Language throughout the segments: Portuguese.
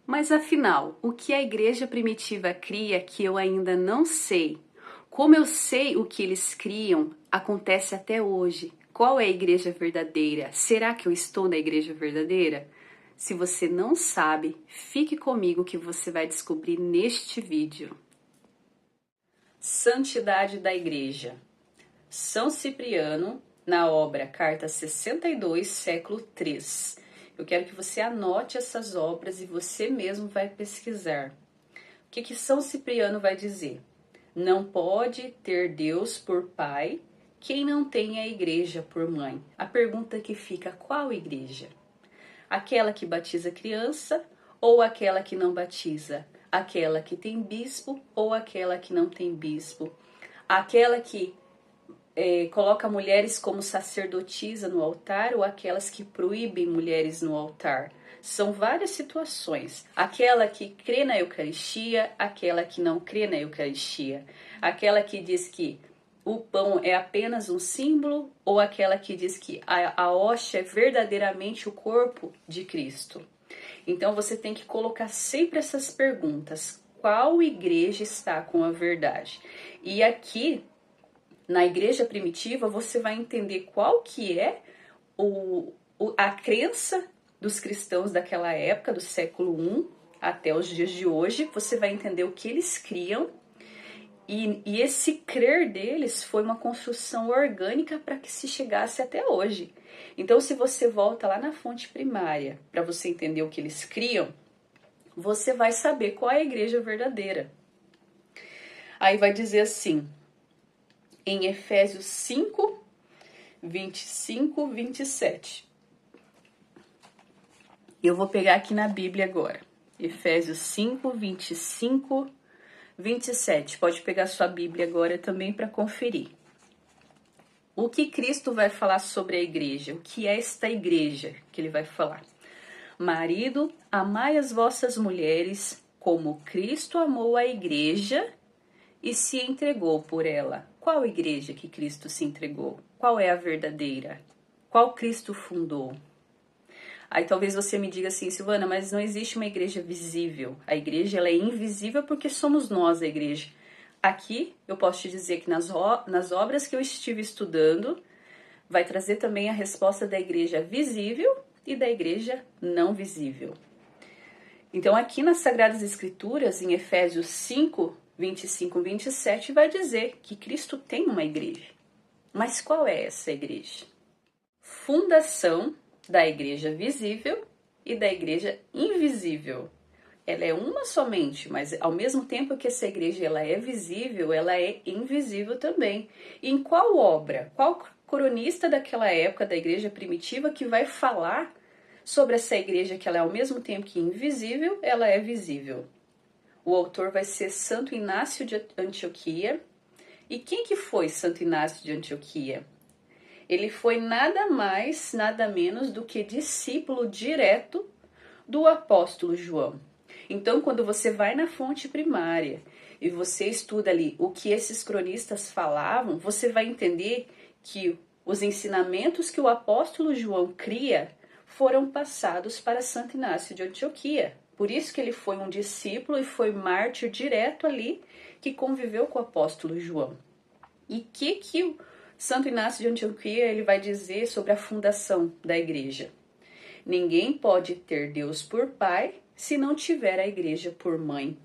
Mas afinal, o que a igreja primitiva cria que eu ainda não sei? Como eu sei o que eles criam, acontece até hoje. Qual é a igreja verdadeira? Será que eu estou na igreja verdadeira? Se você não sabe, fique comigo que você vai descobrir neste vídeo. Santidade da Igreja. São Cipriano, na obra Carta 62, século 3. Eu quero que você anote essas obras e você mesmo vai pesquisar. O que São Cipriano vai dizer? Não pode ter Deus por pai quem não tem a igreja por mãe. A pergunta que fica, qual igreja? Aquela que batiza criança ou aquela que não batiza? Aquela que tem bispo ou aquela que não tem bispo? Aquela que coloca mulheres como sacerdotisa no altar ou aquelas que proíbem mulheres no altar? São várias situações. Aquela que crê na Eucaristia, aquela que não crê na Eucaristia. Aquela que diz que o pão é apenas um símbolo ou aquela que diz que a hóstia é verdadeiramente o corpo de Cristo. Então você tem que colocar sempre essas perguntas. Qual igreja está com a verdade? E aqui, na igreja primitiva, você vai entender qual que é a crença dos cristãos daquela época, do século I até os dias de hoje. Você vai entender o que eles criam. E esse crer deles foi uma construção orgânica para que se chegasse até hoje. Então, se você volta lá na fonte primária para você entender o que eles criam, você vai saber qual é a igreja verdadeira. Aí vai dizer assim, em Efésios 5, 25, 27. Eu vou pegar aqui na Bíblia agora. Efésios 5, 25, 27. Pode pegar sua Bíblia agora também para conferir. O que Cristo vai falar sobre a igreja? O que é esta igreja que ele vai falar? Marido, amai as vossas mulheres como Cristo amou a igreja e se entregou por ela. Qual igreja que Cristo se entregou? Qual é a verdadeira? Qual Cristo fundou? Aí talvez você me diga assim, Silvana, mas não existe uma igreja visível. A igreja ela é invisível porque somos nós a igreja. Aqui eu posso te dizer que nas obras que eu estive estudando, vai trazer também a resposta da igreja visível e da igreja não visível. Então aqui nas Sagradas Escrituras, em Efésios 5, 25 e 27, vai dizer que Cristo tem uma igreja. Mas qual é essa igreja? Fundação da igreja visível e da igreja invisível. Ela é uma somente, mas ao mesmo tempo que essa igreja ela é visível, ela é invisível também. E em qual obra, qual cronista daquela época da igreja primitiva que vai falar sobre essa igreja que ela é ao mesmo tempo que invisível, ela é visível? O autor vai ser Santo Inácio de Antioquia. E quem que foi Santo Inácio de Antioquia? Ele foi nada mais, nada menos do que discípulo direto do apóstolo João. Então, quando você vai na fonte primária e você estuda ali o que esses cronistas falavam, você vai entender que os ensinamentos que o apóstolo João cria foram passados para Santo Inácio de Antioquia. Por isso que ele foi um discípulo e foi mártir direto ali que conviveu com o apóstolo João. E que o Santo Inácio de Antioquia ele vai dizer sobre a fundação da igreja? Ninguém pode ter Deus por pai se não tiver a igreja por mãe.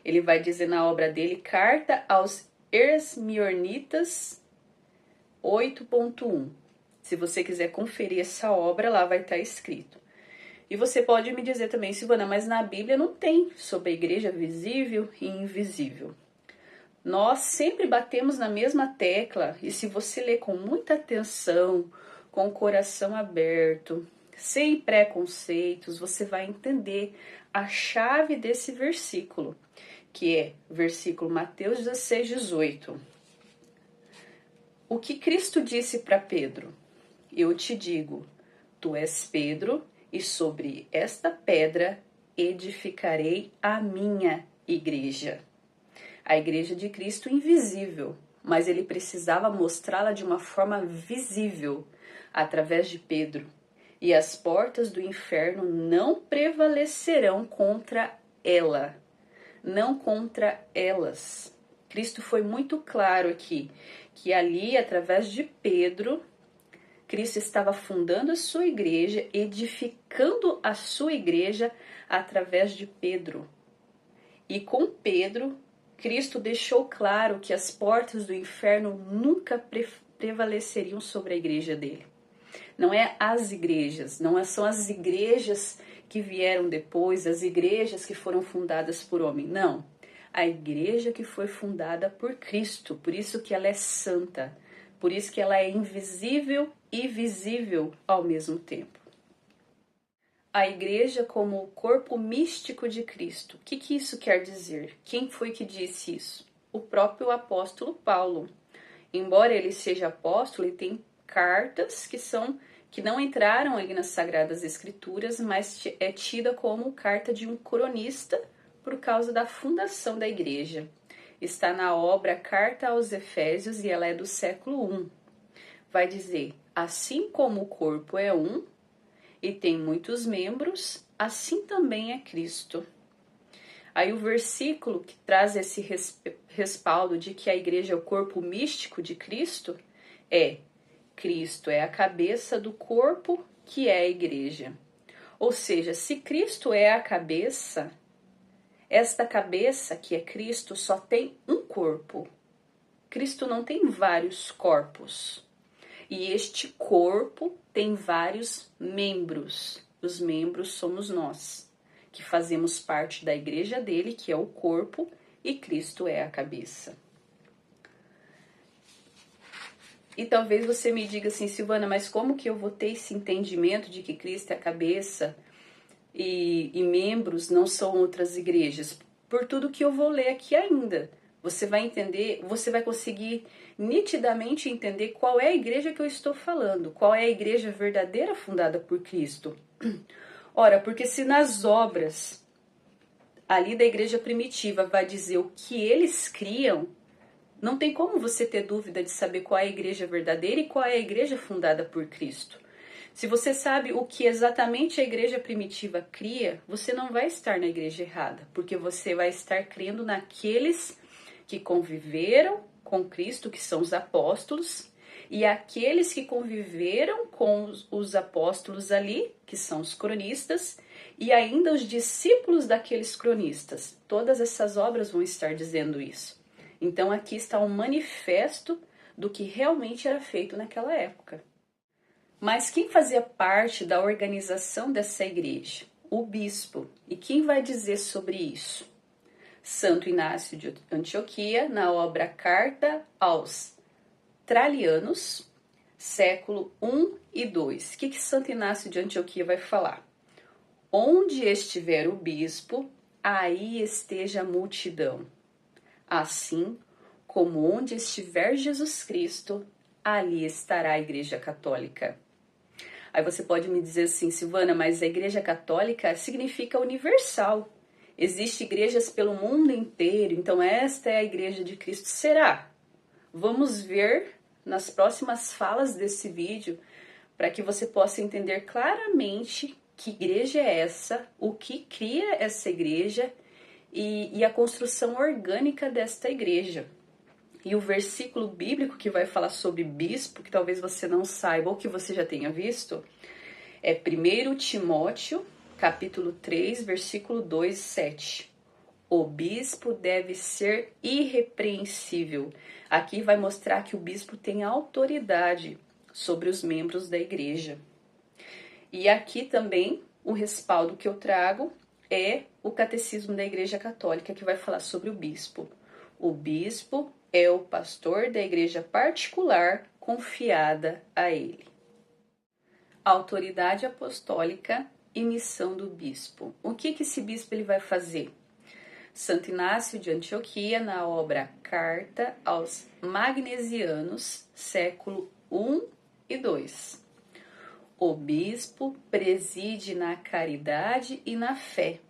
Ele vai dizer na obra dele, Carta aos Esmirnitas 8.1. Se você quiser conferir essa obra, lá vai estar escrito. E você pode me dizer também, Silvana, mas na Bíblia não tem sobre a igreja visível e invisível. Nós sempre batemos na mesma tecla, e se você ler com muita atenção, com o coração aberto, sem preconceitos, você vai entender a chave desse versículo, que é versículo Mateus 16, 18. O que Cristo disse para Pedro? Eu te digo, tu és Pedro, e sobre esta pedra edificarei a minha igreja. A igreja de Cristo invisível, mas ele precisava mostrá-la de uma forma visível, através de Pedro. e as portas do inferno não prevalecerão contra ela, não contra elas. Cristo foi muito claro aqui, que ali, através de Pedro, Cristo estava fundando a sua igreja, edificando a sua igreja através de Pedro. E com Pedro, Cristo deixou claro que as portas do inferno nunca prevaleceriam sobre a igreja dele. Não é as igrejas, são as igrejas que vieram depois, as igrejas que foram fundadas por homem. Não, a igreja que foi fundada por Cristo, por isso que ela é santa, por isso que ela é invisível e visível ao mesmo tempo. A igreja como o corpo místico de Cristo. O que isso quer dizer? Quem foi que disse isso? O próprio apóstolo Paulo. Embora ele seja apóstolo, ele tem cartas que não entraram ali nas Sagradas Escrituras, mas é tida como carta de um cronista por causa da fundação da igreja. Está na obra Carta aos Efésios e ela é do século I. Vai dizer, assim como o corpo é um e tem muitos membros, assim também é Cristo. Aí o versículo que traz esse respaldo de que a igreja é o corpo místico de Cristo é: Cristo é a cabeça do corpo, que é a igreja. Ou seja, se Cristo é a cabeça, esta cabeça, que é Cristo, só tem um corpo. Cristo não tem vários corpos. E este corpo tem vários membros. Os membros somos nós, que fazemos parte da igreja dele, que é o corpo, e Cristo é a cabeça. E talvez você me diga assim, Silvana, mas como que eu vou ter esse entendimento de que Cristo é a cabeça e membros não são outras igrejas? Por tudo que eu vou ler aqui ainda. Você vai entender, você vai conseguir nitidamente entender qual é a igreja que eu estou falando, qual é a igreja verdadeira fundada por Cristo. Ora, porque se nas obras ali da igreja primitiva vai dizer o que eles criam, não tem como você ter dúvida de saber qual é a igreja verdadeira e qual é a igreja fundada por Cristo. Se você sabe o que exatamente a igreja primitiva cria, você não vai estar na igreja errada, porque você vai estar crendo naqueles que conviveram com Cristo, que são os apóstolos, e aqueles que conviveram com os apóstolos ali, que são os cronistas, e ainda os discípulos daqueles cronistas. Todas essas obras vão estar dizendo isso. Então aqui está um manifesto do que realmente era feito naquela época. Mas quem fazia parte da organização dessa igreja? O bispo. E quem vai dizer sobre isso? Santo Inácio de Antioquia, na obra Carta aos Trallianos, século I e II. O que Santo Inácio de Antioquia vai falar? Onde estiver o bispo, aí esteja a multidão. Assim como onde estiver Jesus Cristo, ali estará a Igreja Católica. Aí você pode me dizer assim, Silvana, mas a Igreja Católica significa universal. Existem igrejas pelo mundo inteiro, então esta é a Igreja de Cristo. Será? Vamos ver nas próximas falas desse vídeo, para que você possa entender claramente que igreja é essa, o que cria essa igreja e a construção orgânica desta igreja. E o versículo bíblico que vai falar sobre bispo, que talvez você não saiba ou que você já tenha visto, é 1 Timóteo, capítulo 3, versículo 2, 7. O bispo deve ser irrepreensível. Aqui vai mostrar que o bispo tem autoridade sobre os membros da igreja. E aqui também o respaldo que eu trago é o Catecismo da Igreja Católica, que vai falar sobre o bispo. O bispo é o pastor da igreja particular confiada a ele. Autoridade apostólica e missão do bispo. O que esse bispo ele vai fazer? Santo Inácio de Antioquia, na obra Carta aos Magnesianos, século I e II. O bispo preside na caridade e na fé,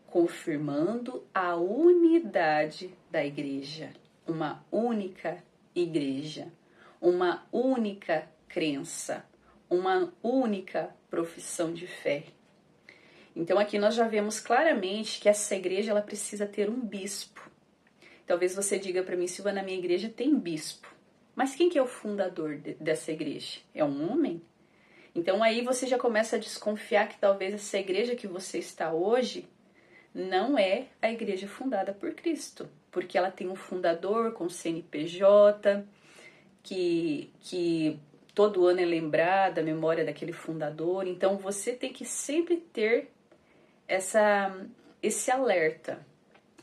confirmando a unidade da igreja. Uma única igreja, uma única crença, uma única profissão de fé. Então aqui nós já vemos claramente que essa igreja ela precisa ter um bispo. Talvez você diga para mim, Silvana, na minha igreja tem bispo. Mas quem que é o fundador dessa igreja? É um homem? Então aí você já começa a desconfiar que talvez essa igreja que você está hoje não é a igreja fundada por Cristo. Porque ela tem um fundador com CNPJ, que todo ano é lembrada a memória daquele fundador. Então você tem que sempre ter esse alerta.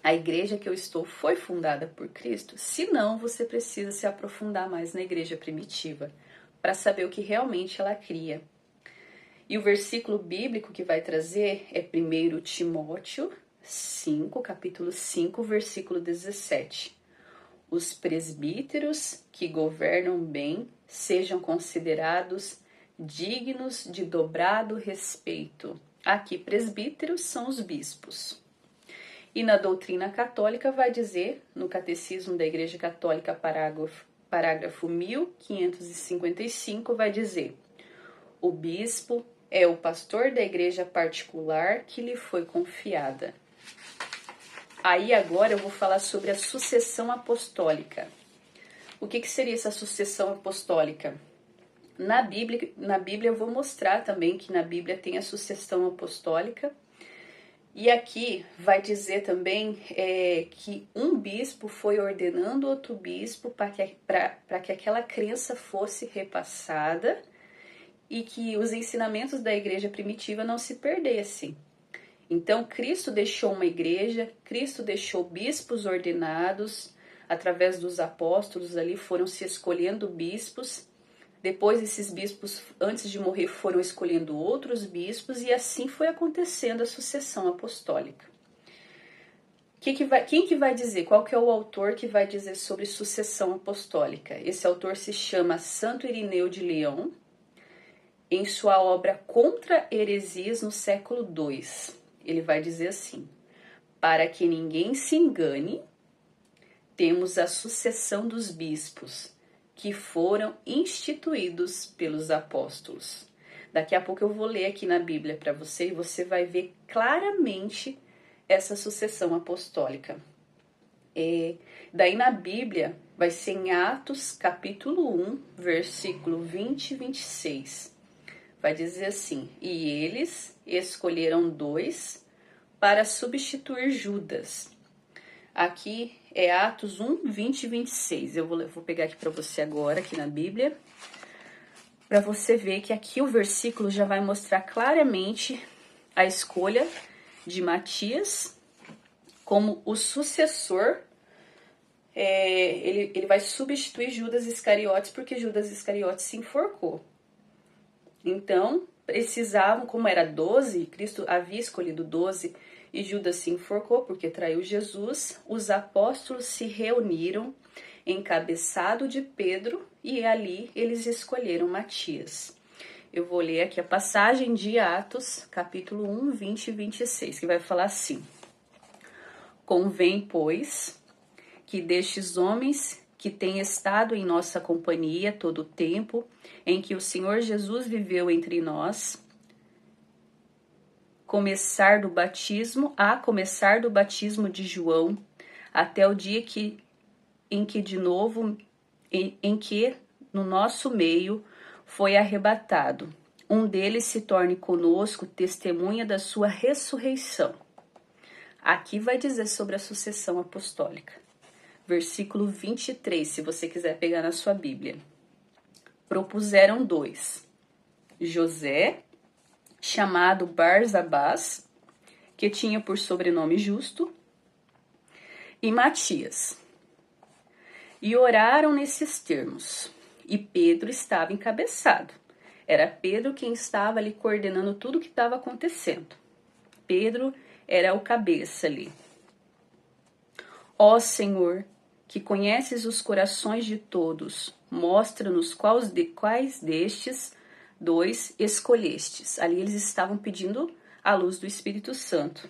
A igreja que eu estou foi fundada por Cristo? Se não, você precisa se aprofundar mais na igreja primitiva para saber o que realmente ela cria. E o versículo bíblico que vai trazer é 1 Timóteo 5, capítulo 5, versículo 17. Os presbíteros que governam bem sejam considerados dignos de dobrado respeito. Aqui, presbíteros são os bispos. E na doutrina católica vai dizer, no Catecismo da Igreja Católica, parágrafo 1555, vai dizer: o bispo é o pastor da igreja particular que lhe foi confiada. Aí agora eu vou falar sobre a sucessão apostólica. O que seria essa sucessão apostólica? Na Bíblia eu vou mostrar também que na Bíblia tem a sucessão apostólica. E aqui vai dizer também que um bispo foi ordenando outro bispo para que aquela crença fosse repassada e que os ensinamentos da igreja primitiva não se perdessem. Então, Cristo deixou uma igreja, Cristo deixou bispos ordenados, através dos apóstolos ali foram se escolhendo bispos. Depois esses bispos, antes de morrer, foram escolhendo outros bispos e assim foi acontecendo a sucessão apostólica. Quem que vai dizer? Qual que é o autor que vai dizer sobre sucessão apostólica? Esse autor se chama Santo Irineu de Leão, em sua obra Contra Heresias no século II. Ele vai dizer assim: para que ninguém se engane, temos a sucessão dos bispos, que foram instituídos pelos apóstolos. Daqui a pouco eu vou ler aqui na Bíblia para você e você vai ver claramente essa sucessão apostólica. Daí na Bíblia vai ser em Atos capítulo 1, versículo 20 e 26. Vai dizer assim: e eles escolheram 2 para substituir Judas. Aqui é Atos 1, 20 e 26. Eu vou pegar aqui para você agora, aqui na Bíblia, para você ver que aqui o versículo já vai mostrar claramente a escolha de Matias como o sucessor. Ele vai substituir Judas Iscariotes, porque Judas Iscariotes se enforcou. Então, precisavam, como era 12, Cristo havia escolhido 12, e Judas se enforcou porque traiu Jesus, os apóstolos se reuniram, encabeçado de Pedro, e ali eles escolheram Matias. Eu vou ler aqui a passagem de Atos, capítulo 1, 20 e 26, que vai falar assim: convém, pois, que destes homens que têm estado em nossa companhia todo o tempo em que o Senhor Jesus viveu entre nós, a começar do batismo de João, até o dia em que no nosso meio foi arrebatado, um deles se torne conosco testemunha da sua ressurreição. Aqui vai dizer sobre a sucessão apostólica. Versículo 23, se você quiser pegar na sua Bíblia. Propuseram 2. José, chamado Barsabás, que tinha por sobrenome Justo, e Matias. E oraram nesses termos. E Pedro estava encabeçado. Era Pedro quem estava ali coordenando tudo o que estava acontecendo. Pedro era o cabeça ali. Ó Senhor, que conheces os corações de todos, mostra-nos quais destes 2 escolhestes. Ali eles estavam pedindo a luz do Espírito Santo,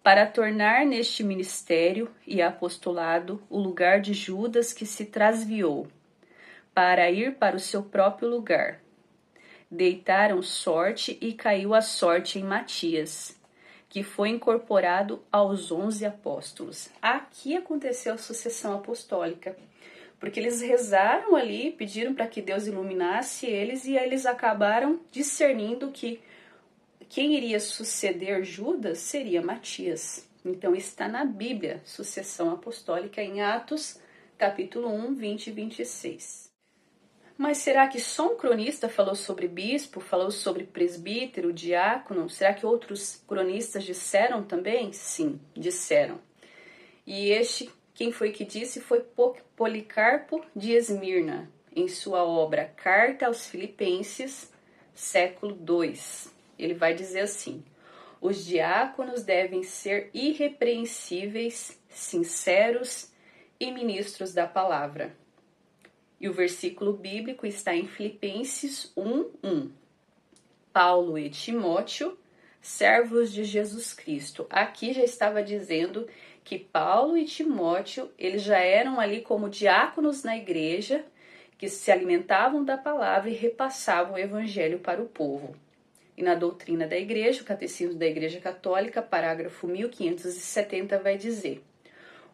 para tornar neste ministério e apostolado o lugar de Judas que se trasviou, para ir para o seu próprio lugar. deitaram sorte e caiu a sorte em Matias, que foi incorporado aos 11 apóstolos. Aqui aconteceu a sucessão apostólica, porque eles rezaram ali, pediram para que Deus iluminasse eles, e eles acabaram discernindo que quem iria suceder Judas seria Matias. Então está na Bíblia, sucessão apostólica em Atos, capítulo 1, 20 e 26. Mas será que só um cronista falou sobre bispo, falou sobre presbítero, diácono? Será que outros cronistas disseram também? Sim, disseram. E quem foi que disse, foi Policarpo de Esmirna, em sua obra Carta aos Filipenses, século II. Ele vai dizer assim: os diáconos devem ser irrepreensíveis, sinceros e ministros da palavra. E o versículo bíblico está em Filipenses 1:1. Paulo e Timóteo, servos de Jesus Cristo. Aqui já estava dizendo que Paulo e Timóteo, eles já eram ali como diáconos na igreja, que se alimentavam da palavra e repassavam o evangelho para o povo. E na doutrina da igreja, o Catecismo da Igreja Católica, parágrafo 1570, vai dizer: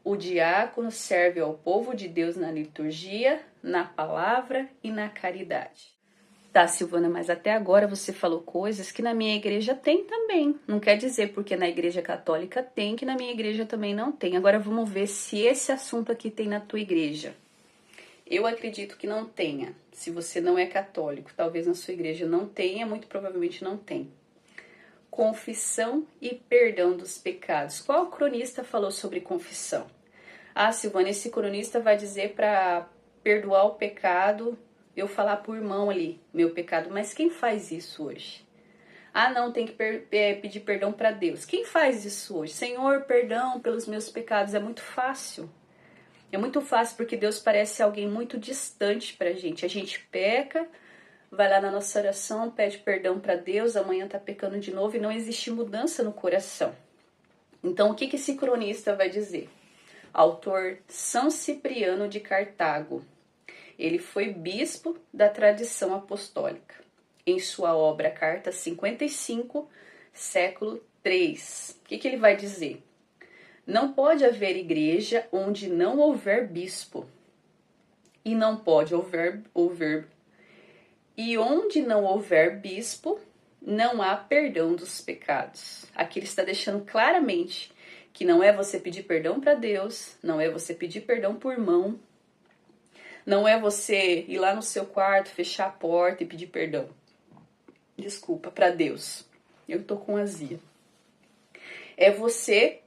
o diácono serve ao povo de Deus na liturgia, na palavra e na caridade. Tá, Silvana, mas até agora você falou coisas que na minha igreja tem também. Não quer dizer porque na igreja católica tem, que na minha igreja também não tem. Agora vamos ver se esse assunto aqui tem na tua igreja. Eu acredito que não tenha. Se você não é católico, talvez na sua igreja não tenha, muito provavelmente não tem. Confissão e perdão dos pecados. Qual cronista falou sobre confissão? Ah, Silvana, esse cronista vai dizer para perdoar o pecado, eu falar por mão ali, meu pecado. Mas quem faz isso hoje? Ah, não, tem que pedir perdão para Deus. Quem faz isso hoje? Senhor, perdão pelos meus pecados. É muito fácil. É muito fácil porque Deus parece alguém muito distante pra gente. A gente peca, vai lá na nossa oração, pede perdão para Deus, amanhã tá pecando de novo e não existe mudança no coração. Então, o que esse cronista vai dizer? Autor São Cipriano de Cartago. Ele foi bispo da tradição apostólica. Em sua obra Carta 55, século III. O que ele vai dizer? Não pode haver igreja onde não houver bispo. E não pode e onde não houver bispo, não há perdão dos pecados. Aqui ele está deixando claramente que não é você pedir perdão para Deus, não é você pedir perdão por mão, não é você ir lá no seu quarto, fechar a porta e pedir perdão. Desculpa, para Deus. Eu tô com azia. É você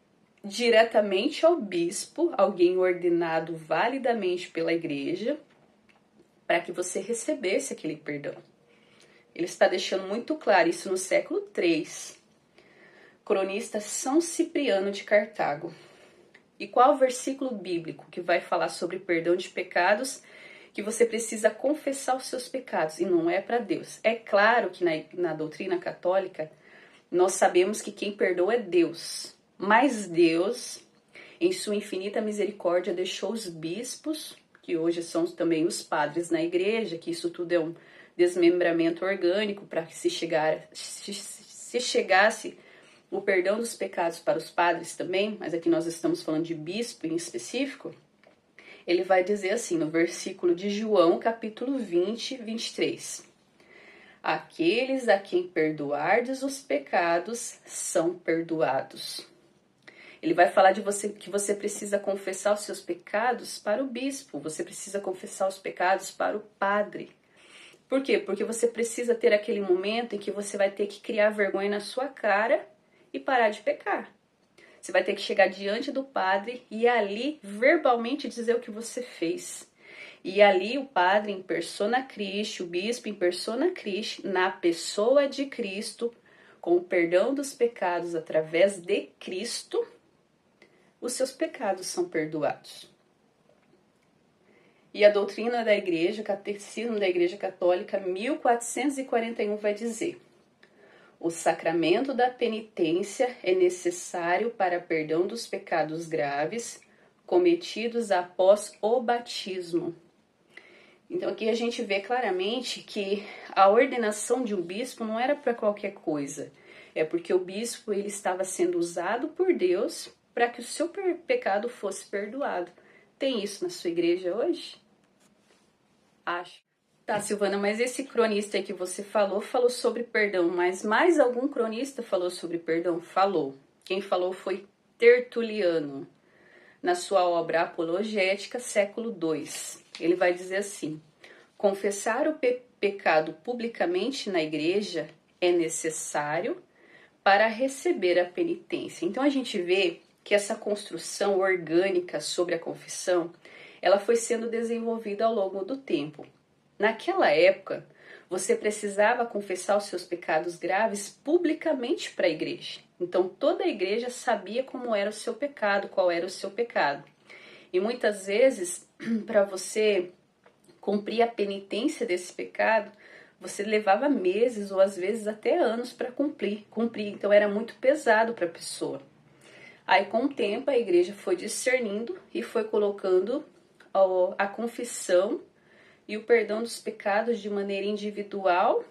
diretamente ao bispo, alguém ordenado validamente pela igreja, para que você recebesse aquele perdão. Ele está deixando muito claro isso no século III. Cronista São Cipriano de Cartago. E qual o versículo bíblico que vai falar sobre perdão de pecados, que você precisa confessar os seus pecados, e não é para Deus? É claro que na doutrina católica, nós sabemos que quem perdoa é Deus. Mas Deus, em sua infinita misericórdia, deixou os bispos, que hoje são também os padres na igreja, que isso tudo é um desmembramento orgânico para que se chegasse o perdão dos pecados para os padres também, mas aqui nós estamos falando de bispo em específico. Ele vai dizer assim, no versículo de João, capítulo 20, 23. Aqueles a quem perdoardes os pecados são perdoados. Ele vai falar de você que você precisa confessar os seus pecados para o bispo, você precisa confessar os pecados para o padre. Por quê? Porque você precisa ter aquele momento em que você vai ter que criar vergonha na sua cara e parar de pecar. Você vai ter que chegar diante do padre e ali verbalmente dizer o que você fez. E ali o padre em persona Christi, o bispo em persona Christi, na pessoa de Cristo, com o perdão dos pecados através de Cristo, os seus pecados são perdoados. E a doutrina da igreja, o Catecismo da Igreja Católica, 1441, vai dizer: o sacramento da penitência é necessário para perdão dos pecados graves cometidos após o batismo. Então aqui a gente vê claramente que a ordenação de um bispo não era para qualquer coisa. É porque o bispo ele estava sendo usado por Deus para que o seu pecado fosse perdoado. Tem isso na sua igreja hoje? Acho. Tá, Silvana, mas esse cronista aí que você falou sobre perdão, mas mais algum cronista falou sobre perdão? Falou. Quem falou foi Tertuliano, na sua obra Apologética, século II. Ele vai dizer assim: confessar o pecado publicamente na igreja é necessário para receber a penitência. Então a gente vê que essa construção orgânica sobre a confissão, ela foi sendo desenvolvida ao longo do tempo. Naquela época, você precisava confessar os seus pecados graves publicamente para a igreja. Então toda a igreja sabia como era o seu pecado, qual era o seu pecado. E muitas vezes, para você cumprir a penitência desse pecado, você levava meses ou às vezes até anos para cumprir. Então era muito pesado para a pessoa. Aí com o tempo a igreja foi discernindo e foi colocando a confissão e o perdão dos pecados de maneira individual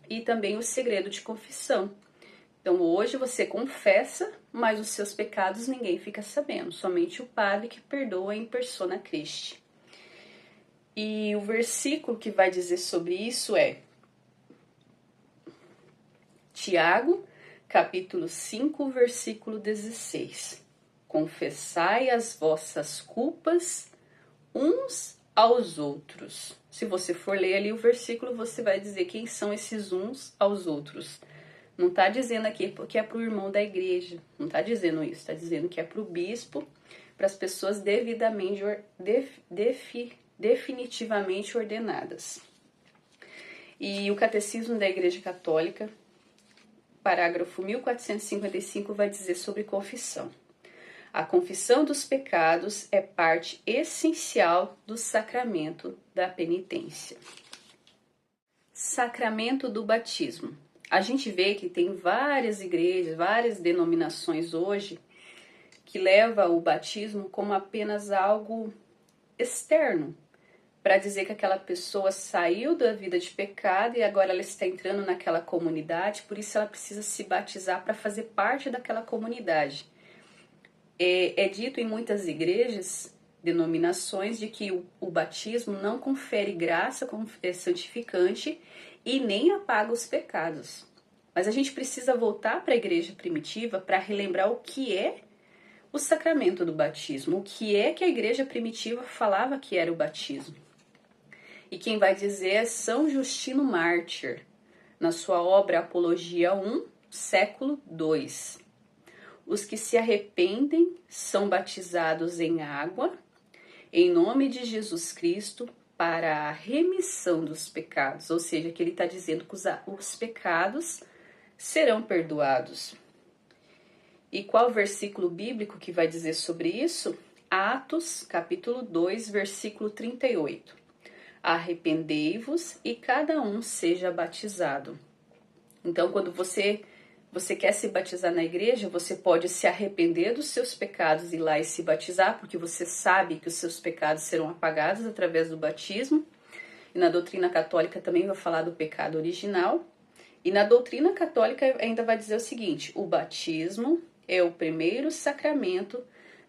e também o segredo de confissão. Então hoje você confessa, mas os seus pecados ninguém fica sabendo, somente o padre que perdoa em persona Christi. E o versículo que vai dizer sobre isso é Tiago, capítulo 5, versículo 16. Confessai as vossas culpas uns aos outros. Se você for ler ali o versículo, você vai dizer quem são esses uns aos outros. Não está dizendo aqui que é para o irmão da igreja, não está dizendo isso, está dizendo que é para o bispo, para as pessoas devidamente, definitivamente ordenadas. E o Catecismo da Igreja Católica, parágrafo 1455, vai dizer sobre confissão. A confissão dos pecados é parte essencial do sacramento da penitência. Sacramento do batismo. A gente vê que tem várias igrejas, várias denominações hoje que levam o batismo como apenas algo externo, para dizer que aquela pessoa saiu da vida de pecado e agora ela está entrando naquela comunidade, por isso ela precisa se batizar para fazer parte daquela comunidade. É dito em muitas igrejas, denominações, de que o batismo não confere graça santificante e nem apaga os pecados. Mas a gente precisa voltar para a igreja primitiva para relembrar o que é o sacramento do batismo, o que é que a igreja primitiva falava que era o batismo. E quem vai dizer é São Justino Mártir, na sua obra Apologia 1, século II. Os que se arrependem são batizados em água, em nome de Jesus Cristo, para a remissão dos pecados. Ou seja, que ele está dizendo que os pecados serão perdoados. E qual versículo bíblico que vai dizer sobre isso? Atos, capítulo 2, versículo 38. Arrependei-vos e cada um seja batizado. Então, quando você quer se batizar na igreja, você pode se arrepender dos seus pecados e ir lá e se batizar, porque você sabe que os seus pecados serão apagados através do batismo. E na doutrina católica também vai falar do pecado original. E na doutrina católica ainda vai dizer o seguinte: o batismo é o primeiro sacramento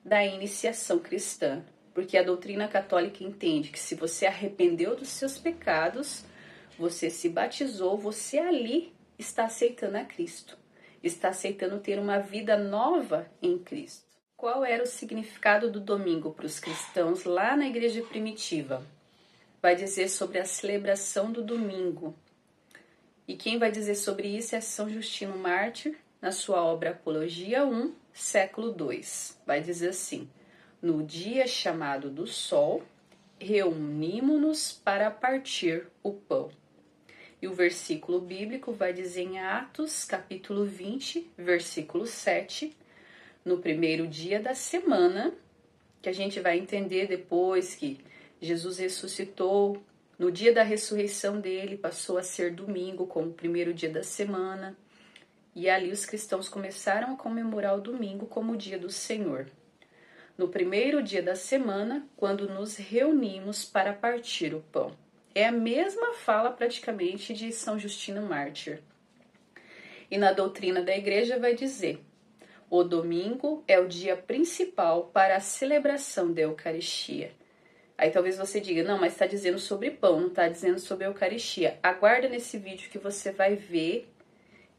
da iniciação cristã. Porque a doutrina católica entende que se você arrependeu dos seus pecados, você se batizou, você ali está aceitando a Cristo. Está aceitando ter uma vida nova em Cristo. Qual era o significado do domingo para os cristãos lá na igreja primitiva? Vai dizer sobre a celebração do domingo. E quem vai dizer sobre isso é São Justino Mártir, na sua obra Apologia 1, século II. Vai dizer assim: no dia chamado do sol, reunimo-nos para partir o pão. E o versículo bíblico vai dizer em Atos, capítulo 20, versículo 7, no primeiro dia da semana, que a gente vai entender depois que Jesus ressuscitou, no dia da ressurreição dele, passou a ser domingo, como o primeiro dia da semana, e ali os cristãos começaram a comemorar o domingo como o dia do Senhor. No primeiro dia da semana, quando nos reunimos para partir o pão. É a mesma fala praticamente de São Justino Mártir. E na doutrina da igreja vai dizer: o domingo é o dia principal para a celebração da Eucaristia. Aí talvez você diga, não, mas está dizendo sobre pão, não está dizendo sobre a Eucaristia. Aguarda nesse vídeo que você vai ver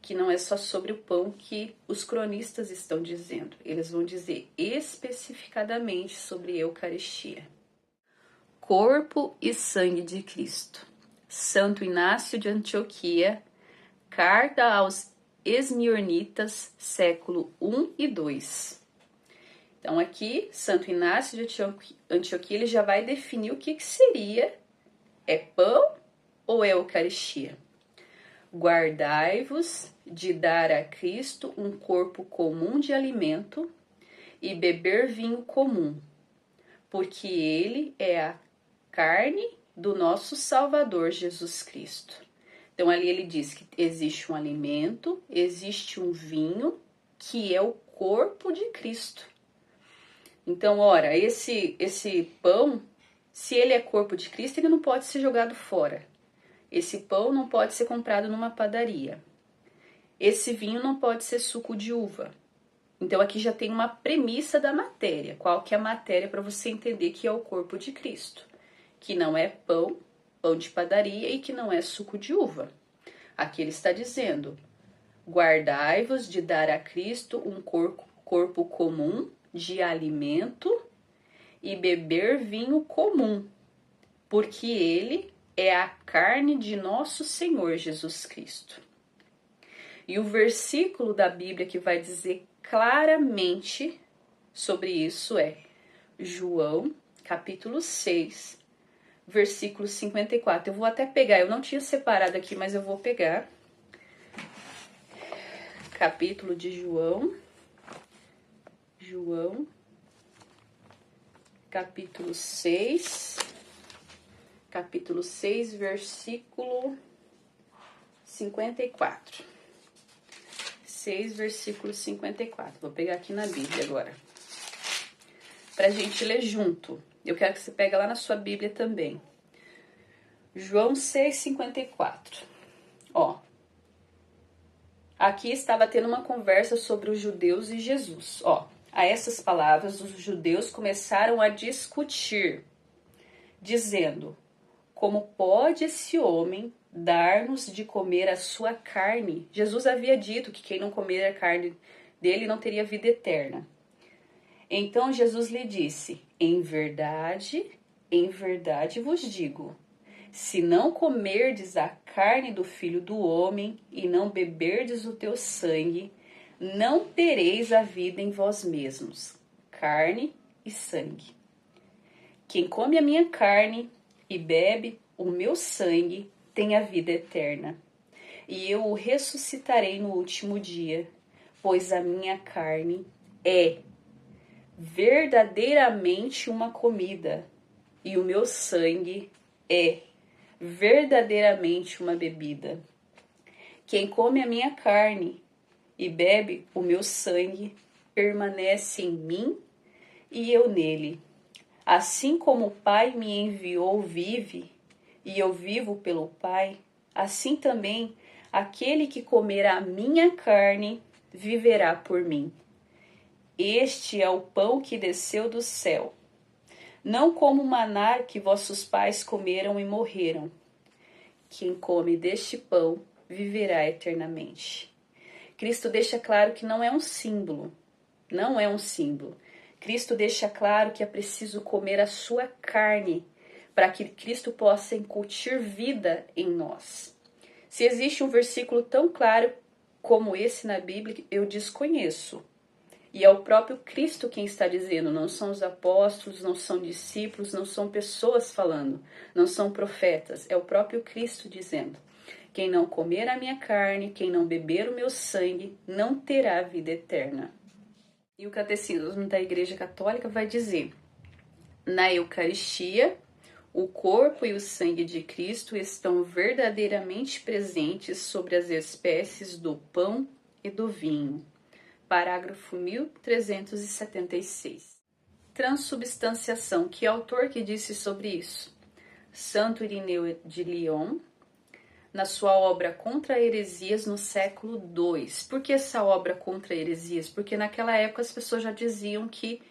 que não é só sobre o pão que os cronistas estão dizendo. Eles vão dizer especificadamente sobre a Eucaristia. Corpo e sangue de Cristo. Santo Inácio de Antioquia, carta aos Esmirnitas, século I e II. Então aqui, Santo Inácio de Antioquia, ele já vai definir o que seria, é pão ou é Eucaristia? Guardai-vos de dar a Cristo um corpo comum de alimento e beber vinho comum, porque ele é a carne do nosso Salvador Jesus Cristo. Então ali ele diz que existe um alimento, existe um vinho, que é o corpo de Cristo. Então, ora, esse pão, se ele é corpo de Cristo, ele não pode ser jogado fora. Esse pão não pode ser comprado numa padaria. Esse vinho não pode ser suco de uva. Então aqui já tem uma premissa da matéria. Qual que é a matéria para você entender que é o corpo de Cristo? Que não é pão de padaria e que não é suco de uva. Aqui ele está dizendo: guardai-vos de dar a Cristo um corpo comum de alimento e beber vinho comum, porque ele é a carne de nosso Senhor Jesus Cristo. E o versículo da Bíblia que vai dizer claramente sobre isso é João, capítulo 6, versículo 54. Eu vou até pegar, eu não tinha separado aqui, mas eu vou pegar. Capítulo de João, capítulo 6, versículo 54. 6, versículo 54. Vou pegar aqui na Bíblia agora, pra gente ler junto. Eu quero que você pegue lá na sua Bíblia também. João 6, 54. Ó, aqui estava tendo uma conversa sobre os judeus e Jesus. Ó, a essas palavras, os judeus começaram a discutir, dizendo: como pode esse homem dar-nos de comer a sua carne? Jesus havia dito que quem não comer a carne dele não teria vida eterna. Então Jesus lhe disse: em verdade vos digo, se não comerdes a carne do Filho do Homem e não beberdes o teu sangue, não tereis a vida em vós mesmos. Carne e sangue. Quem come a minha carne e bebe o meu sangue tem a vida eterna, e eu o ressuscitarei no último dia, pois a minha carne é verdadeiramente uma comida, e o meu sangue é verdadeiramente uma bebida. Quem come a minha carne e bebe o meu sangue permanece em mim e eu nele. Assim como o Pai me enviou vive, e eu vivo pelo Pai, assim também aquele que comer a minha carne viverá por mim. Este é o pão que desceu do céu, não como o maná que vossos pais comeram e morreram. Quem come deste pão viverá eternamente. Cristo deixa claro que não é um símbolo, não é um símbolo. Cristo deixa claro que é preciso comer a sua carne para que Cristo possa incutir vida em nós. Se existe um versículo tão claro como esse na Bíblia, eu desconheço. E é o próprio Cristo quem está dizendo, não são os apóstolos, não são discípulos, não são pessoas falando, não são profetas, é o próprio Cristo dizendo: quem não comer a minha carne, quem não beber o meu sangue, não terá vida eterna. E o Catecismo da Igreja Católica vai dizer: na Eucaristia, o corpo e o sangue de Cristo estão verdadeiramente presentes sobre as espécies do pão e do vinho. Parágrafo 1376. Transubstanciação. Que autor que disse sobre isso? Santo Irineu de Lyon, na sua obra Contra Heresias no século II. Por que essa obra Contra Heresias? Porque naquela época as pessoas já diziam que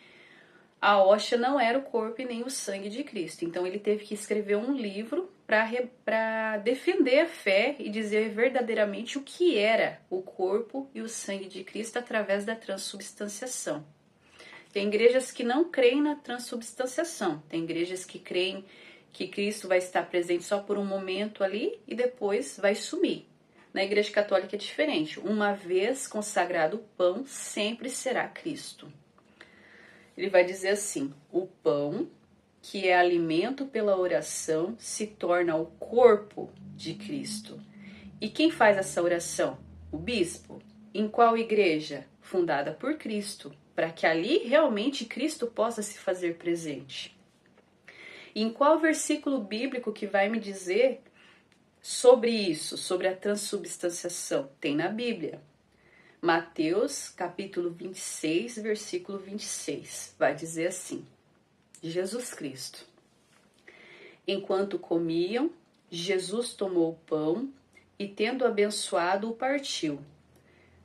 a hóstia não era o corpo e nem o sangue de Cristo. Então ele teve que escrever um livro para defender a fé e dizer verdadeiramente o que era o corpo e o sangue de Cristo através da transubstanciação. Tem igrejas que não creem na transubstanciação, tem igrejas que creem que Cristo vai estar presente só por um momento ali e depois vai sumir. Na Igreja Católica é diferente. Uma vez consagrado o pão, sempre será Cristo. Ele vai dizer assim: o pão, que é alimento pela oração, se torna o corpo de Cristo. E quem faz essa oração? O bispo. Em qual igreja? Fundada por Cristo, para que ali realmente Cristo possa se fazer presente. Em qual versículo bíblico que vai me dizer sobre isso, sobre a transubstanciação? Tem na Bíblia. Mateus, capítulo 26, versículo 26. Vai dizer assim: Jesus Cristo. Enquanto comiam, Jesus tomou o pão e, tendo abençoado, o partiu.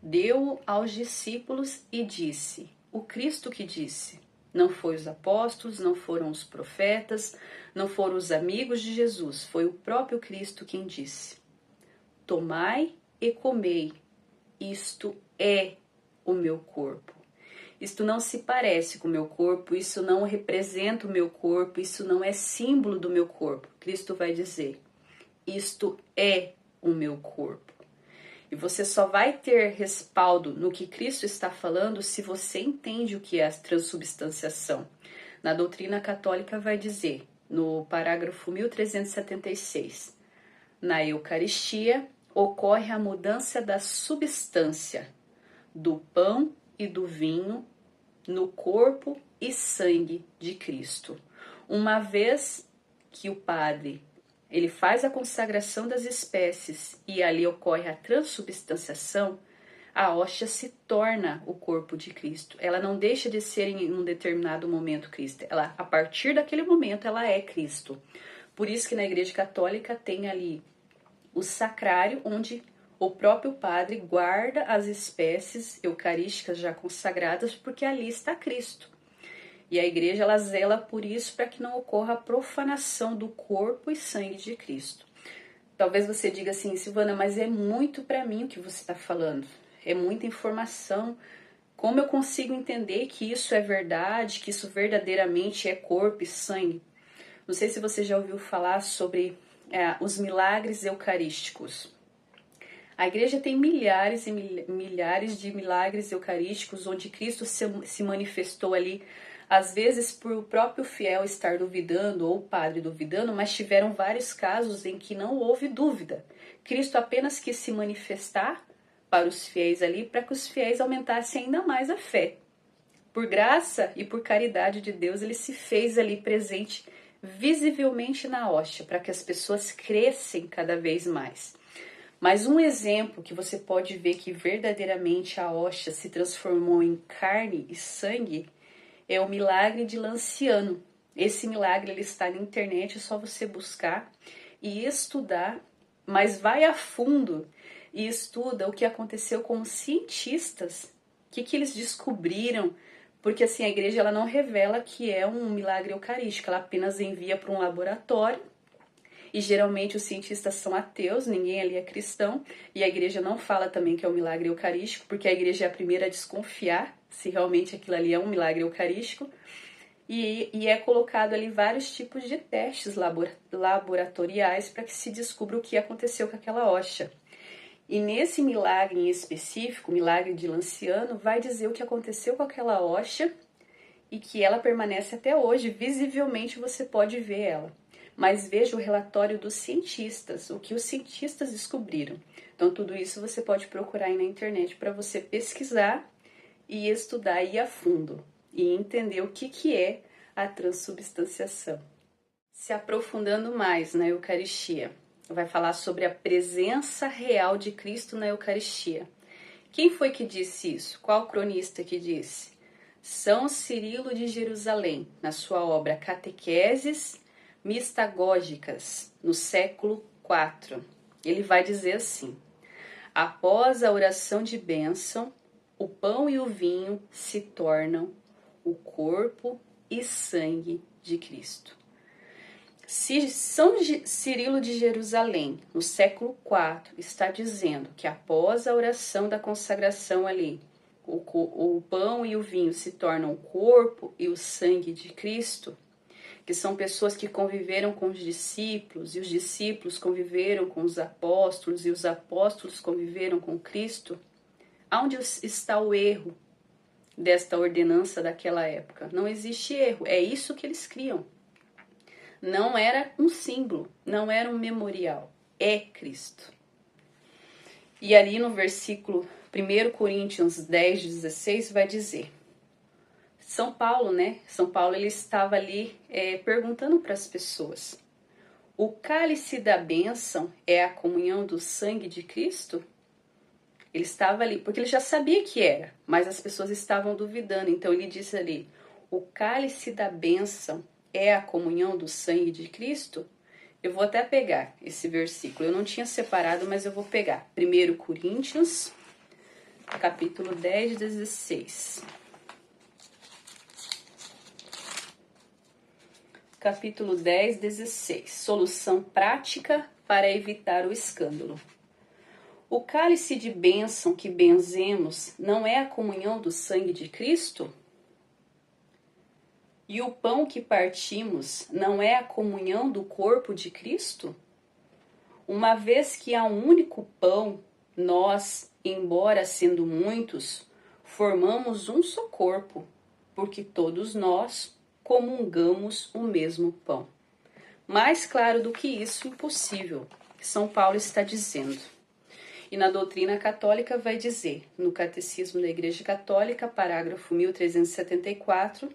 Deu-o aos discípulos e disse: o Cristo que disse. Não foi os apóstolos, não foram os profetas, não foram os amigos de Jesus, foi o próprio Cristo quem disse: tomai e comei, isto é o meu corpo. Isto não se parece com o meu corpo, isso não representa o meu corpo, isso não é símbolo do meu corpo. Cristo vai dizer: isto é o meu corpo. E você só vai ter respaldo no que Cristo está falando se você entende o que é a transubstanciação. Na doutrina católica vai dizer, no parágrafo 1376, na Eucaristia ocorre a mudança da substância do pão e do vinho no corpo e sangue de Cristo. Uma vez que o padre ele faz a consagração das espécies e ali ocorre a transubstanciação, a hóstia se torna o corpo de Cristo. Ela não deixa de ser em um determinado momento Cristo. Ela, a partir daquele momento, ela é Cristo. Por isso que na Igreja Católica tem ali o sacrário, onde o próprio padre guarda as espécies eucarísticas já consagradas, porque ali está Cristo. E a igreja ela zela por isso para que não ocorra a profanação do corpo e sangue de Cristo. Talvez você diga assim: Silvana, mas é muito para mim o que você está falando. É muita informação. Como eu consigo entender que isso é verdade, que isso verdadeiramente é corpo e sangue? Não sei se você já ouviu falar sobre os milagres eucarísticos. A igreja tem milhares e milhares de milagres eucarísticos onde Cristo se manifestou ali, às vezes por o próprio fiel estar duvidando ou o padre duvidando, mas tiveram vários casos em que não houve dúvida. Cristo apenas quis se manifestar para os fiéis ali, para que os fiéis aumentassem ainda mais a fé. Por graça e por caridade de Deus, ele se fez ali presente visivelmente na hóstia, para que as pessoas crescem cada vez mais. Mas um exemplo que você pode ver que verdadeiramente a hóstia se transformou em carne e sangue é o milagre de Lanciano. Esse milagre ele está na internet, é só você buscar e estudar, mas vai a fundo e estuda o que aconteceu com os cientistas, o que eles descobriram, porque assim a igreja ela não revela que é um milagre eucarístico, ela apenas envia para um laboratório. E geralmente os cientistas são ateus, ninguém ali é cristão, e a igreja não fala também que é um milagre eucarístico, porque a igreja é a primeira a desconfiar se realmente aquilo ali é um milagre eucarístico, e é colocado ali vários tipos de testes laboratoriais para que se descubra o que aconteceu com aquela hóstia. E nesse milagre em específico, o milagre de Lanciano, vai dizer o que aconteceu com aquela hóstia e que ela permanece até hoje, visivelmente você pode ver ela. Mas veja o relatório dos cientistas, o que os cientistas descobriram. Então tudo isso você pode procurar aí na internet para você pesquisar e estudar aí a fundo e entender o que é a transubstanciação. Se aprofundando mais na Eucaristia, vai falar sobre a presença real de Cristo na Eucaristia. Quem foi que disse isso? Qual cronista que disse? São Cirilo de Jerusalém, na sua obra Catequeses, mistagógicas, no século IV. Ele vai dizer assim: após a oração de bênção, o pão e o vinho se tornam o corpo e sangue de Cristo. São Cirilo de Jerusalém, no século IV, está dizendo que após a oração da consagração ali, o pão e o vinho se tornam o corpo e o sangue de Cristo, que são pessoas que conviveram com os discípulos, e os discípulos conviveram com os apóstolos, e os apóstolos conviveram com Cristo. Onde está o erro desta ordenança daquela época? Não existe erro, é isso que eles criam. Não era um símbolo, não era um memorial, é Cristo. E ali no versículo 1 Coríntios 10, 16 vai dizer, São Paulo, né? São Paulo ele estava ali perguntando para as pessoas, o cálice da bênção é a comunhão do sangue de Cristo? Ele estava ali, porque ele já sabia que era, mas as pessoas estavam duvidando, então ele disse ali, o cálice da bênção é a comunhão do sangue de Cristo? Eu vou até pegar esse versículo. Eu não tinha separado, mas eu vou pegar. 1 Coríntios, capítulo 10, 16. Capítulo 10, 16. Solução prática para evitar o escândalo. O cálice de bênção que benzemos não é a comunhão do sangue de Cristo? E o pão que partimos não é a comunhão do corpo de Cristo? Uma vez que há um único pão, nós, embora sendo muitos, formamos um só corpo, porque todos nós comungamos o mesmo pão. Mais claro do que isso, impossível, São Paulo está dizendo. E na doutrina católica vai dizer, no Catecismo da Igreja Católica, parágrafo 1374,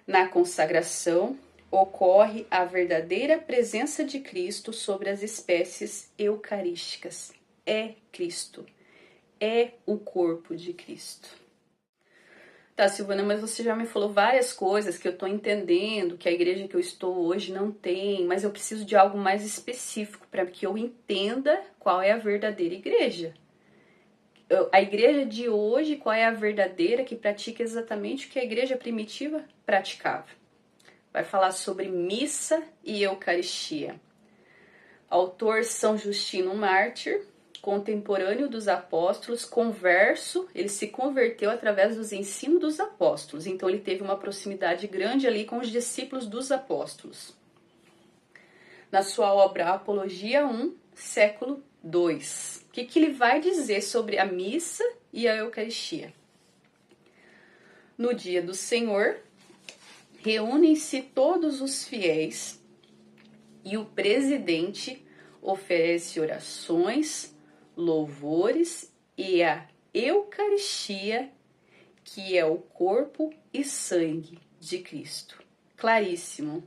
na consagração, ocorre a verdadeira presença de Cristo sobre as espécies eucarísticas. É Cristo. É o corpo de Cristo. Tá, Silvana, mas você já me falou várias coisas que eu estou entendendo, que a igreja que eu estou hoje não tem, mas eu preciso de algo mais específico para que eu entenda qual é a verdadeira igreja. A igreja de hoje, qual é a verdadeira que pratica exatamente o que a igreja primitiva praticava. Vai falar sobre missa e eucaristia. Autor São Justino Mártir, contemporâneo dos apóstolos, converso, ele se converteu através dos ensinos dos apóstolos, então ele teve uma proximidade grande ali com os discípulos dos apóstolos. Na sua obra Apologia 1, século 2. O que ele vai dizer sobre a missa e a Eucaristia? No dia do Senhor, reúnem-se todos os fiéis e o presidente oferece orações, louvores e a Eucaristia, que é o corpo e sangue de Cristo. Claríssimo.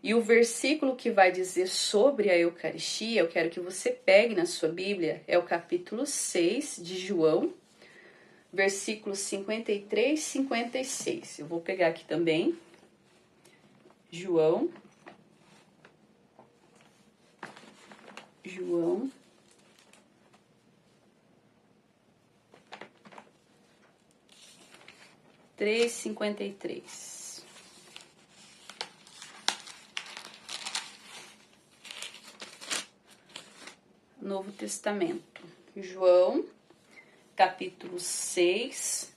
E o versículo que vai dizer sobre a Eucaristia, eu quero que você pegue na sua Bíblia, é o capítulo 6 de João, versículos 53 e 56. Eu vou pegar aqui também. João. Três, 53. Novo Testamento. João, capítulo 6,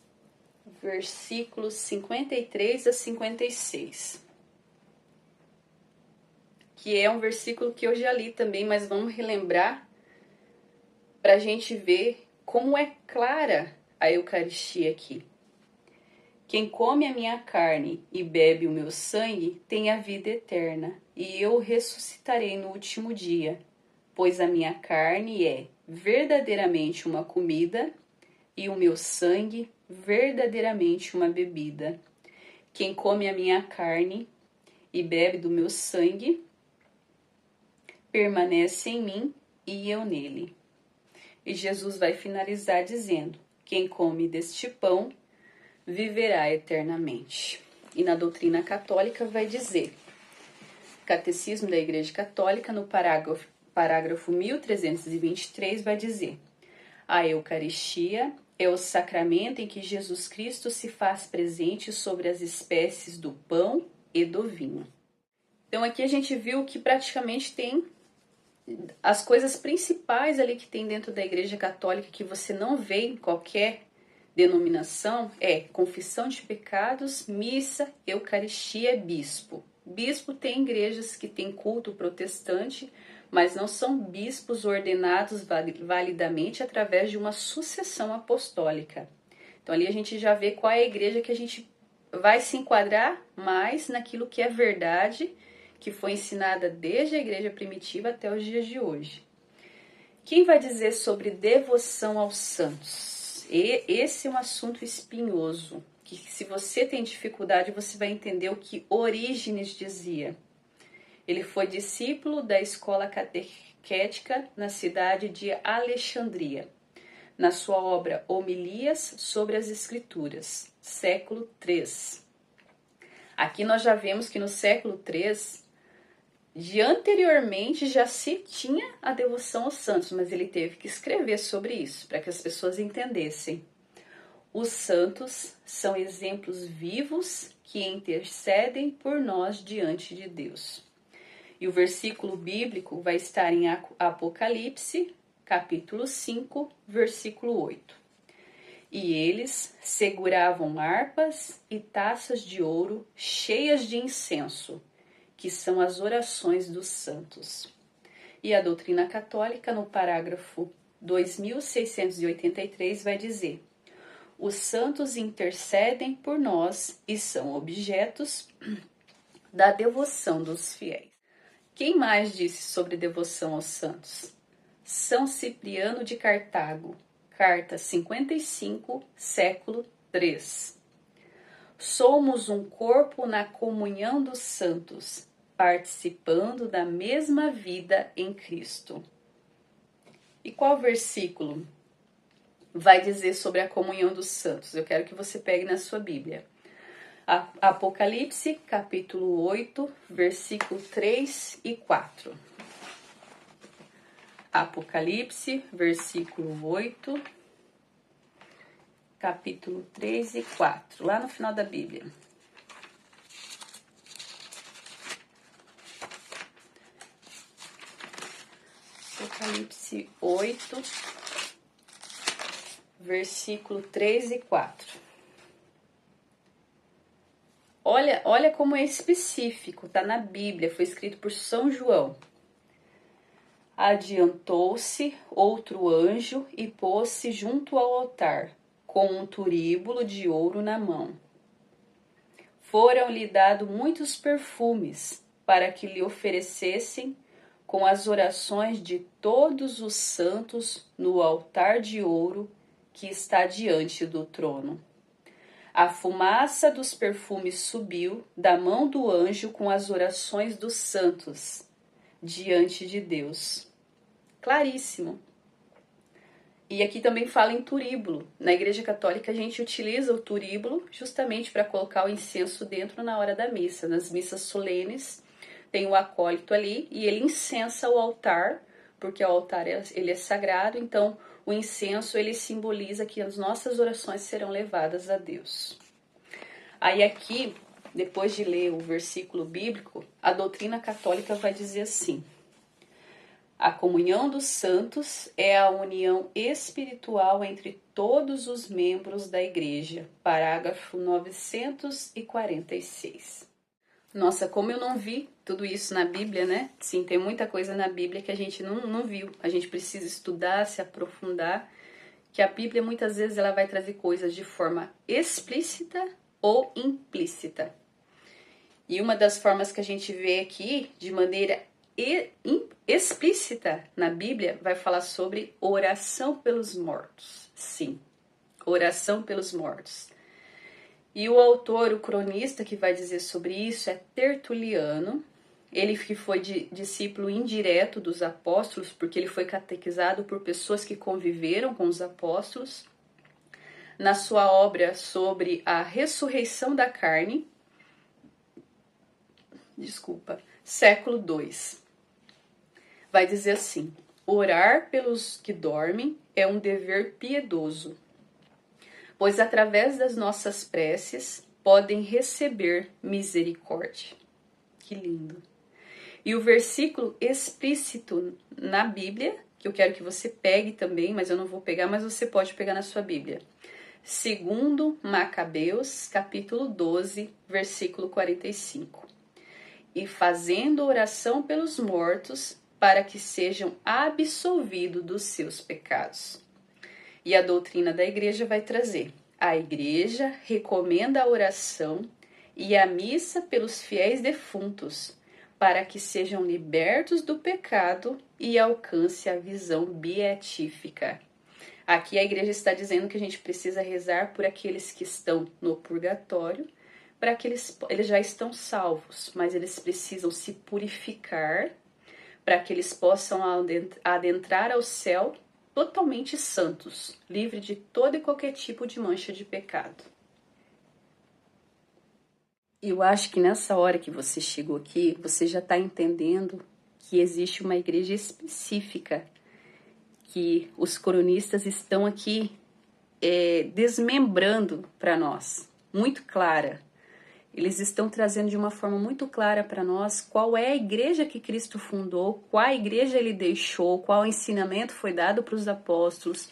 versículos 53 a 56. Que é um versículo que eu já li também, mas vamos relembrar para a gente ver como é clara a Eucaristia aqui. Quem come a minha carne e bebe o meu sangue tem a vida eterna, e eu ressuscitarei no último dia. Pois a minha carne é verdadeiramente uma comida e o meu sangue verdadeiramente uma bebida. Quem come a minha carne e bebe do meu sangue permanece em mim e eu nele. E Jesus vai finalizar dizendo: quem come deste pão viverá eternamente. E na doutrina católica vai dizer: Catecismo da Igreja Católica, no parágrafo 1323, vai dizer: a Eucaristia é o sacramento em que Jesus Cristo se faz presente sobre as espécies do pão e do vinho. Então aqui a gente viu que praticamente tem as coisas principais ali que tem dentro da Igreja Católica que você não vê em qualquer denominação é confissão de pecados, missa, Eucaristia, bispo. Bispo tem igrejas que têm culto protestante, mas não são bispos ordenados validamente através de uma sucessão apostólica. Então ali a gente já vê qual é a igreja que a gente vai se enquadrar mais naquilo que é verdade, que foi ensinada desde a igreja primitiva até os dias de hoje. Quem vai dizer sobre devoção aos santos? Esse é um assunto espinhoso, que se você tem dificuldade, você vai entender o que Orígenes dizia. Ele foi discípulo da escola catequética na cidade de Alexandria, na sua obra Homilias sobre as Escrituras, século III. Aqui nós já vemos que no século III, anteriormente já se tinha a devoção aos santos, mas ele teve que escrever sobre isso, para que as pessoas entendessem. Os santos são exemplos vivos que intercedem por nós diante de Deus. E o versículo bíblico vai estar em Apocalipse, capítulo 5, versículo 8. E eles seguravam harpas e taças de ouro cheias de incenso, que são as orações dos santos. E a doutrina católica, no parágrafo 2683, vai dizer: os santos intercedem por nós e são objetos da devoção dos fiéis. Quem mais disse sobre devoção aos santos? São Cipriano de Cartago, carta 55, século III. Somos um corpo na comunhão dos santos, participando da mesma vida em Cristo. E qual versículo vai dizer sobre a comunhão dos santos? Eu quero que você pegue na sua Bíblia. Apocalipse, capítulo 8, versículo 3 e 4. Apocalipse, versículo 8, capítulo 3 e 4, lá no final da Bíblia. Apocalipse 8, versículo 3 e 4. Olha como é específico, tá na Bíblia, foi escrito por São João. Adiantou-se outro anjo e pôs-se junto ao altar, com um turíbulo de ouro na mão. Foram-lhe dados muitos perfumes, para que lhe oferecessem com as orações de todos os santos no altar de ouro que está diante do trono. A fumaça dos perfumes subiu da mão do anjo com as orações dos santos diante de Deus. Claríssimo. E aqui também fala em turíbulo. Na Igreja Católica a gente utiliza o turíbulo justamente para colocar o incenso dentro na hora da missa. Nas missas solenes tem o acólito ali e ele incensa o altar, porque o altar ele é sagrado, então o incenso ele simboliza que as nossas orações serão levadas a Deus. Aí aqui, depois de ler o versículo bíblico, a doutrina católica vai dizer assim: a comunhão dos santos é a união espiritual entre todos os membros da igreja. Parágrafo 946. Nossa, como eu não vi tudo isso na Bíblia, né? Sim, tem muita coisa na Bíblia que a gente não viu. A gente precisa estudar, se aprofundar, que a Bíblia muitas vezes ela vai trazer coisas de forma explícita ou implícita. E uma das formas que a gente vê aqui, de maneira explícita na Bíblia, vai falar sobre oração pelos mortos. Sim, oração pelos mortos. E o autor, o cronista que vai dizer sobre isso é Tertuliano. Ele que foi discípulo indireto dos apóstolos, porque ele foi catequizado por pessoas que conviveram com os apóstolos. Na sua obra sobre a ressurreição da carne, século II. Vai dizer assim: orar pelos que dormem é um dever piedoso, pois através das nossas preces podem receber misericórdia. Que lindo! E o versículo explícito na Bíblia, que eu quero que você pegue também, mas eu não vou pegar, mas você pode pegar na sua Bíblia. Segundo Macabeus, capítulo 12, versículo 45. E fazendo oração pelos mortos, para que sejam absolvidos dos seus pecados. E a doutrina da igreja vai trazer: a igreja recomenda a oração e a missa pelos fiéis defuntos, para que sejam libertos do pecado e alcance a visão beatífica. Aqui a igreja está dizendo que a gente precisa rezar por aqueles que estão no purgatório, para que eles já estão salvos, mas eles precisam se purificar para que eles possam adentrar ao céu totalmente santos, livre de todo e qualquer tipo de mancha de pecado. Eu acho que nessa hora que você chegou aqui, você já está entendendo que existe uma igreja específica, que os cronistas estão aqui desmembrando para nós, muito clara. Eles estão trazendo de uma forma muito clara para nós qual é a igreja que Cristo fundou, qual igreja ele deixou, qual ensinamento foi dado para os apóstolos,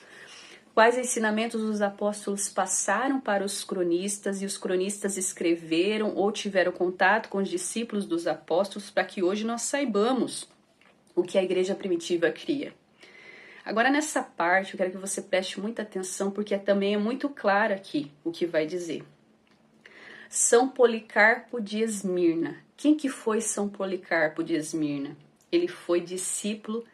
quais ensinamentos os apóstolos passaram para os cronistas e os cronistas escreveram ou tiveram contato com os discípulos dos apóstolos para que hoje nós saibamos o que a igreja primitiva cria. Agora nessa parte eu quero que você preste muita atenção porque também é muito claro aqui o que vai dizer. São Policarpo de Esmirna. Quem que foi São Policarpo de Esmirna? Ele foi discípulo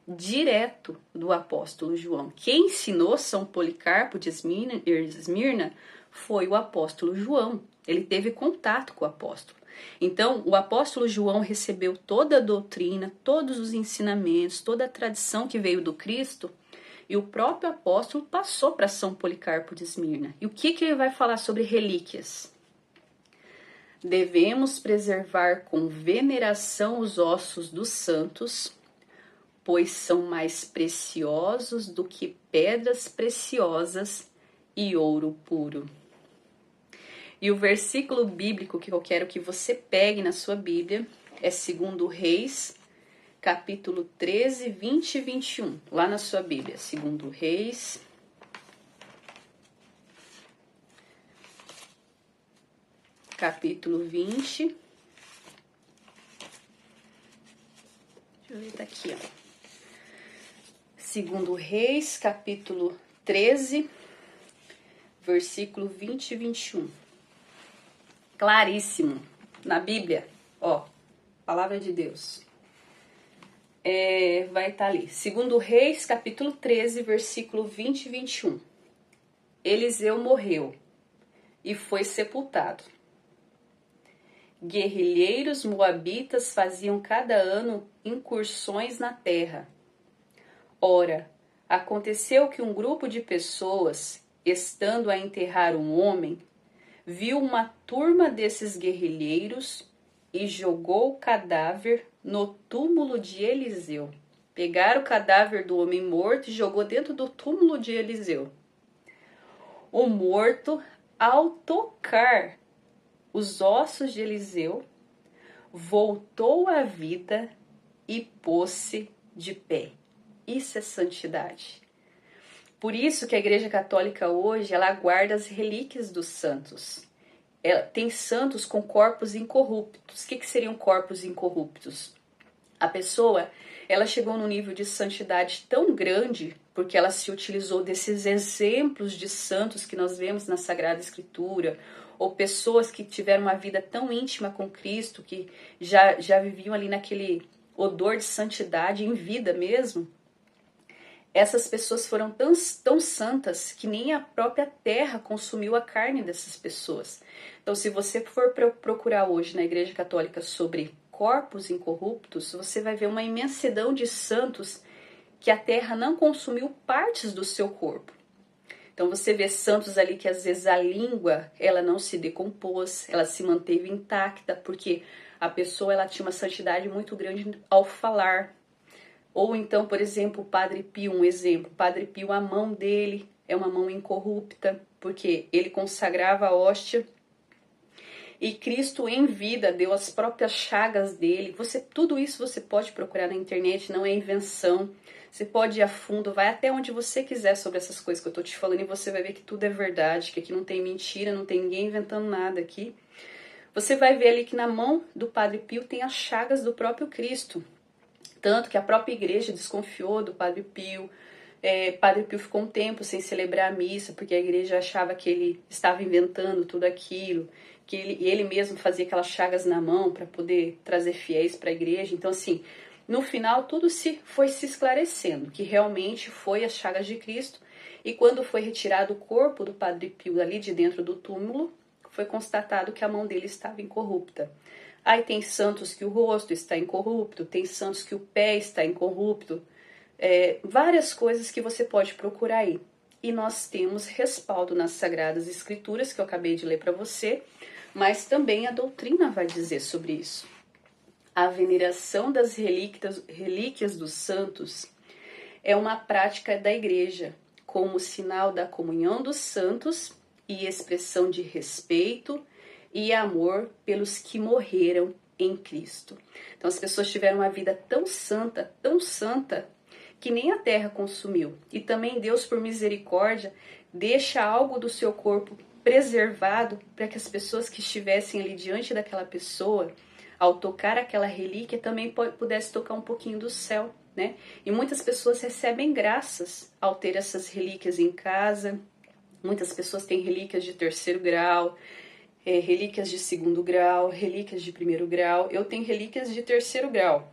direto do apóstolo João. Quem ensinou São Policarpo de Esmirna foi o apóstolo João. Ele teve contato com o apóstolo. Então, o apóstolo João recebeu toda a doutrina, todos os ensinamentos, toda a tradição que veio do Cristo, e o próprio apóstolo passou para São Policarpo de Esmirna. E o que ele vai falar sobre relíquias? Devemos preservar com veneração os ossos dos santos, pois são mais preciosos do que pedras preciosas e ouro puro. E o versículo bíblico que eu quero que você pegue na sua Bíblia é 2 Reis, capítulo 13, 20 e 21. Lá na sua Bíblia, 2 Reis, capítulo 20. Deixa eu ver, tá aqui, ó. 2 Reis, capítulo 13, versículo 20 e 21. Claríssimo. Na Bíblia, ó, palavra de Deus. Vai estar ali. 2 Reis, capítulo 13, versículo 20 e 21. Eliseu morreu e foi sepultado. Guerrilheiros moabitas faziam cada ano incursões na terra. Ora, aconteceu que um grupo de pessoas, estando a enterrar um homem, viu uma turma desses guerrilheiros e jogou o cadáver no túmulo de Eliseu. Pegaram o cadáver do homem morto e jogou dentro do túmulo de Eliseu. O morto, ao tocar os ossos de Eliseu, voltou à vida e pôs-se de pé. Isso é santidade. Por isso que a Igreja Católica hoje, ela guarda as relíquias dos santos. Ela tem santos com corpos incorruptos. O que seriam corpos incorruptos? A pessoa, ela chegou num nível de santidade tão grande, porque ela se utilizou desses exemplos de santos que nós vemos na Sagrada Escritura, ou pessoas que tiveram uma vida tão íntima com Cristo, que já viviam ali naquele odor de santidade em vida mesmo. Essas pessoas foram tão santas que nem a própria terra consumiu a carne dessas pessoas. Então, se você for procurar hoje na Igreja Católica sobre corpos incorruptos, você vai ver uma imensidão de santos que a terra não consumiu partes do seu corpo. Então, você vê santos ali que às vezes a língua ela não se decompôs, ela se manteve intacta, porque A pessoa ela tinha uma santidade muito grande ao falar. Ou então, por exemplo, o Padre Pio, um exemplo. O Padre Pio, a mão dele é uma mão incorrupta, porque ele consagrava a hóstia. E Cristo em vida deu as próprias chagas dele. Tudo isso você pode procurar na internet, não é invenção. Você pode ir a fundo, vai até onde você quiser sobre essas coisas que eu tô te falando e você vai ver que tudo é verdade, que aqui não tem mentira, não tem ninguém inventando nada aqui. Você vai ver ali que na mão do Padre Pio tem as chagas do próprio Cristo. Tanto que a própria igreja desconfiou do Padre Pio. Padre Pio ficou um tempo sem celebrar a missa, porque a igreja achava que ele estava inventando tudo aquilo, que ele mesmo fazia aquelas chagas na mão para poder trazer fiéis para a igreja. Então, assim, no final tudo foi se esclarecendo, que realmente foi as chagas de Cristo. E quando foi retirado o corpo do Padre Pio ali de dentro do túmulo, foi constatado que a mão dele estava incorrupta. Aí tem santos que o rosto está incorrupto, tem santos que o pé está incorrupto, várias coisas que você pode procurar aí. E nós temos respaldo nas Sagradas Escrituras, que eu acabei de ler para você, mas também a doutrina vai dizer sobre isso. A veneração das relíquias dos santos é uma prática da igreja, como sinal da comunhão dos santos e expressão de respeito e amor pelos que morreram em Cristo. Então as pessoas tiveram uma vida tão santa, que nem a terra consumiu. E também Deus, por misericórdia, deixa algo do seu corpo preservado para que as pessoas que estivessem ali diante daquela pessoa, ao tocar aquela relíquia, também pudesse tocar um pouquinho do céu, né? E muitas pessoas recebem graças ao ter essas relíquias em casa. Muitas pessoas têm relíquias de 3º grau, relíquias de 2º grau, relíquias de 1º grau. Eu tenho relíquias de 3º grau.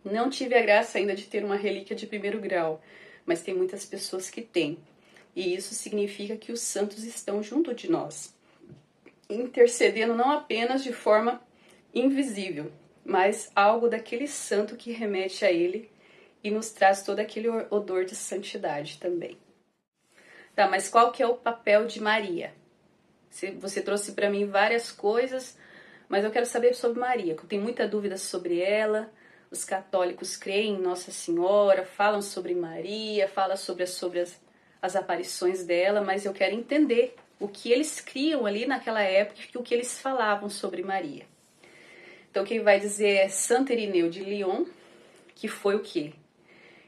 Não tive a graça ainda de ter uma relíquia de 1º grau, mas tem muitas pessoas que têm. E isso significa que os santos estão junto de nós, intercedendo não apenas de forma invisível, mas algo daquele santo que remete a ele e nos traz todo aquele odor de santidade também. Tá, mas qual que é o papel de Maria? Você trouxe para mim várias coisas, mas eu quero saber sobre Maria, porque eu tenho muita dúvida sobre ela. Os católicos creem em Nossa Senhora, falam sobre Maria, falam sobre as aparições dela, mas eu quero entender o que eles criam ali naquela época e o que eles falavam sobre Maria. Então quem vai dizer é Santo Irineu de Lyon, que foi o quê?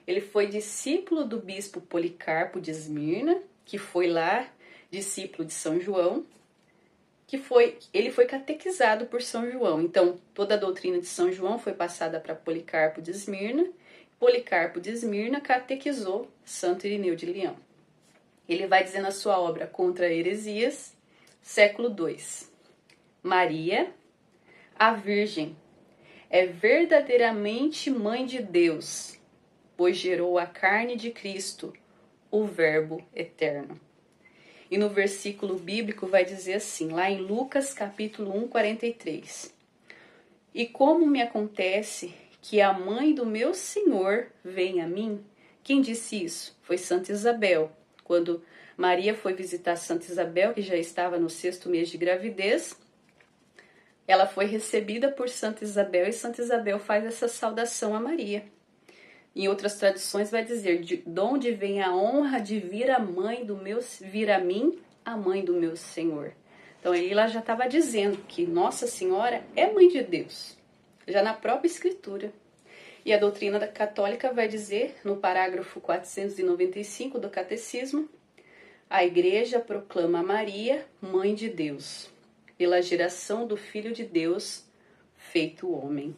Ele foi discípulo do bispo Policarpo de Esmirna, que foi lá discípulo de São João, ele foi catequizado por São João. Então, toda a doutrina de São João foi passada para Policarpo de Esmirna. Policarpo de Esmirna catequizou Santo Irineu de Lyon. Ele vai dizer na sua obra Contra Heresias, século II. Maria, a Virgem, é verdadeiramente mãe de Deus, pois gerou a carne de Cristo, o Verbo eterno. E no versículo bíblico vai dizer assim, lá em Lucas capítulo 1, 43. E como me acontece que a mãe do meu Senhor vem a mim? Quem disse isso? Foi Santa Isabel. Quando Maria foi visitar Santa Isabel, que já estava no 6º mês de gravidez, ela foi recebida por Santa Isabel e Santa Isabel faz essa saudação a Maria. Em outras tradições vai dizer, de onde vem a honra de vir a mim, a mãe do meu Senhor. Então aí ela já estava dizendo que Nossa Senhora é mãe de Deus, já na própria Escritura. E a doutrina católica vai dizer, no parágrafo 495 do Catecismo, a Igreja proclama Maria, mãe de Deus, pela geração do Filho de Deus, feito homem.